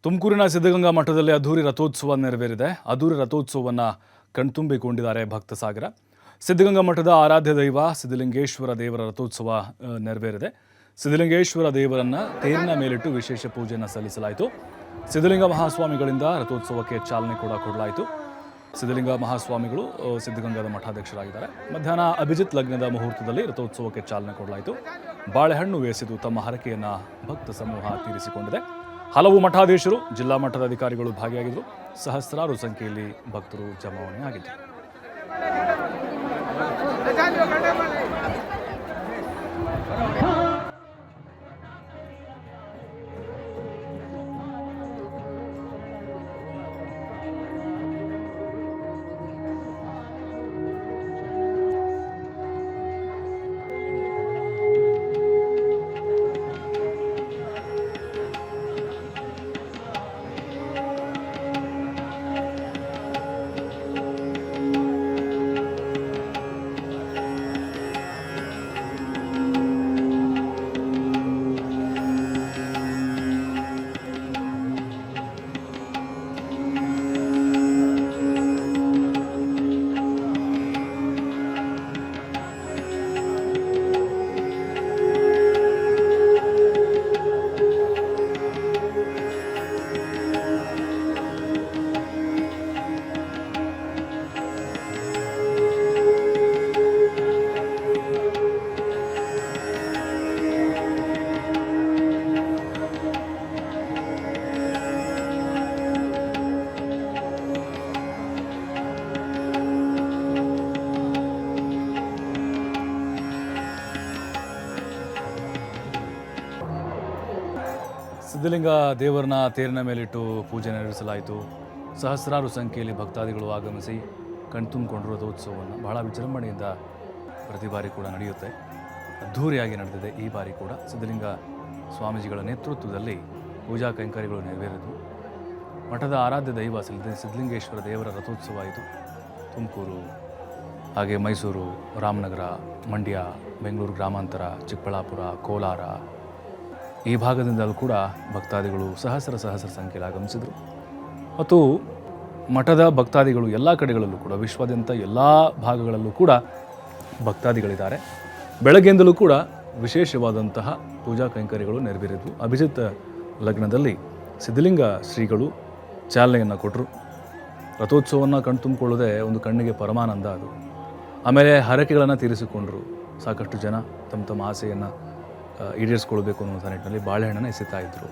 ತುಮಕೂರಿನ ಸಿದ್ಧಗಂಗಾ ಮಠದಲ್ಲಿ ಅದ್ದೂರಿ ರಥೋತ್ಸವ ನೆರವೇರಿದೆ. ಅದ್ದೂರಿ ರಥೋತ್ಸವವನ್ನು ಕಣ್ತುಂಬಿಕೊಂಡಿದ್ದಾರೆ ಭಕ್ತ ಸಾಗರ. ಸಿದ್ಧಗಂಗಾ ಮಠದ ಆರಾಧ್ಯ ದೈವ ಸಿದ್ಧಲಿಂಗೇಶ್ವರ ದೇವರ ರಥೋತ್ಸವ ನೆರವೇರಿದೆ. ಸಿದ್ಧಲಿಂಗೇಶ್ವರ ದೇವರನ್ನ ತೇರಿನ ಮೇಲಿಟ್ಟು ವಿಶೇಷ ಪೂಜೆಯನ್ನು ಸಲ್ಲಿಸಲಾಯಿತು. ಸಿದ್ಧಲಿಂಗ ಮಹಾಸ್ವಾಮಿಗಳಿಂದ ರಥೋತ್ಸವಕ್ಕೆ ಚಾಲನೆ ಕೂಡ ಕೊಡಲಾಯಿತು. ಸಿದ್ಧಲಿಂಗ ಮಹಾಸ್ವಾಮಿಗಳು ಸಿದ್ಧಗಂಗಾದ ಮಠಾಧ್ಯಕ್ಷರಾಗಿದ್ದಾರೆ. ಮಧ್ಯಾಹ್ನ ಅಭಿಜಿತ್ ಲಗ್ನದ ಮುಹೂರ್ತದಲ್ಲಿ ರಥೋತ್ಸವಕ್ಕೆ ಚಾಲನೆ ಕೊಡಲಾಯಿತು. ಬಾಳೆಹಣ್ಣು ಎಸೆದು ತಮ್ಮ ಹರಕೆಯನ್ನು ಭಕ್ತ ಸಮೂಹ ತೀರಿಸಿಕೊಂಡಿದೆ. ಹಲವು ಮಠಾಧೀಶರು, ಜಿಲ್ಲಾ ಮಟ್ಟದ ಅಧಿಕಾರಿಗಳು ಭಾಗಿಯಾಗಿದ್ದರು. ಸಹಸ್ರಾರು ಸಂಖ್ಯೆಯಲ್ಲಿ ಭಕ್ತರು ಜಮಾವಣೆ ಆಗಿದ್ದರು. ಸಿದ್ಧಲಿಂಗ ದೇವರನ್ನ ತೇರಿನ ಮೇಲಿಟ್ಟು ಪೂಜೆ ನೆರವೇರಿಸಲಾಯಿತು. ಸಹಸ್ರಾರು ಸಂಖ್ಯೆಯಲ್ಲಿ ಭಕ್ತಾದಿಗಳು ಆಗಮಿಸಿ ಕಣ್ತುಂಬಿಕೊಂಡರು ರಥೋತ್ಸವವನ್ನು. ಬಹಳ ವಿಜೃಂಭಣೆಯಿಂದ ಪ್ರತಿ ಬಾರಿ ಕೂಡ ನಡೆಯುತ್ತೆ. ಅದ್ಧೂರಿಯಾಗಿ ನಡೆದಿದೆ ಈ ಬಾರಿ ಕೂಡ. ಸಿದ್ಧಲಿಂಗ ಸ್ವಾಮೀಜಿಗಳ ನೇತೃತ್ವದಲ್ಲಿ ಪೂಜಾ ಕೈಂಕರ್ಯಗಳು ನೆರವೇರಿದವು. ಮಠದ ಆರಾಧ್ಯ ದೈವ ಸಿದ್ಧಲಿಂಗೇಶ್ವರ ದೇವರ ರಥೋತ್ಸವ ಆಯಿತು. ತುಮಕೂರು, ಹಾಗೆ ಮೈಸೂರು, ರಾಮನಗರ, ಮಂಡ್ಯ, ಬೆಂಗಳೂರು ಗ್ರಾಮಾಂತರ, ಚಿಕ್ಕಬಳ್ಳಾಪುರ, ಕೋಲಾರ ಈ ಭಾಗದಿಂದಲೂ ಕೂಡ ಭಕ್ತಾದಿಗಳು ಸಹಸ್ರ ಸಂಖ್ಯೆಯಲ್ಲಿ ಆಗಮಿಸಿದರು. ಮತ್ತು ಮಠದ ಭಕ್ತಾದಿಗಳು ಎಲ್ಲ ಕಡೆಗಳಲ್ಲೂ ಕೂಡ, ವಿಶ್ವಾದ್ಯಂತ ಎಲ್ಲ ಭಾಗಗಳಲ್ಲೂ ಕೂಡ ಭಕ್ತಾದಿಗಳಿದ್ದಾರೆ. ಬೆಳಗ್ಗೆಯಿಂದಲೂ ಕೂಡ ವಿಶೇಷವಾದಂತಹ ಪೂಜಾ ಕೈಂಕರ್ಯಗಳು ನೆರವೇರಿದ್ವು. ಅಭಿಜಿತ್ ಲಗ್ನದಲ್ಲಿ ಸಿದ್ಧಲಿಂಗ ಶ್ರೀಗಳು ಚಾಲನೆಯನ್ನು ಕೊಟ್ಟರು. ರಥೋತ್ಸವವನ್ನು ಕಣ್ತುಂಬಿಕೊಳ್ಳೋದೇ ಒಂದು ಕಣ್ಣಿಗೆ ಪರಮಾನಂದ ಅದು. ಆಮೇಲೆ ಹರಕೆಗಳನ್ನು ತೀರಿಸಿಕೊಂಡರು. ಸಾಕಷ್ಟು ಜನ ತಮ್ಮ ಆಸೆಯನ್ನು ಈಡೇರಿಸ್ಕೊಳ್ಬೇಕು ಅನ್ನೋ ನಿಟ್ಟಿನಲ್ಲಿ ಬಾಳೆಹಣ್ಣನ್ನು ಎಸೆತಾ ಇದ್ದರು.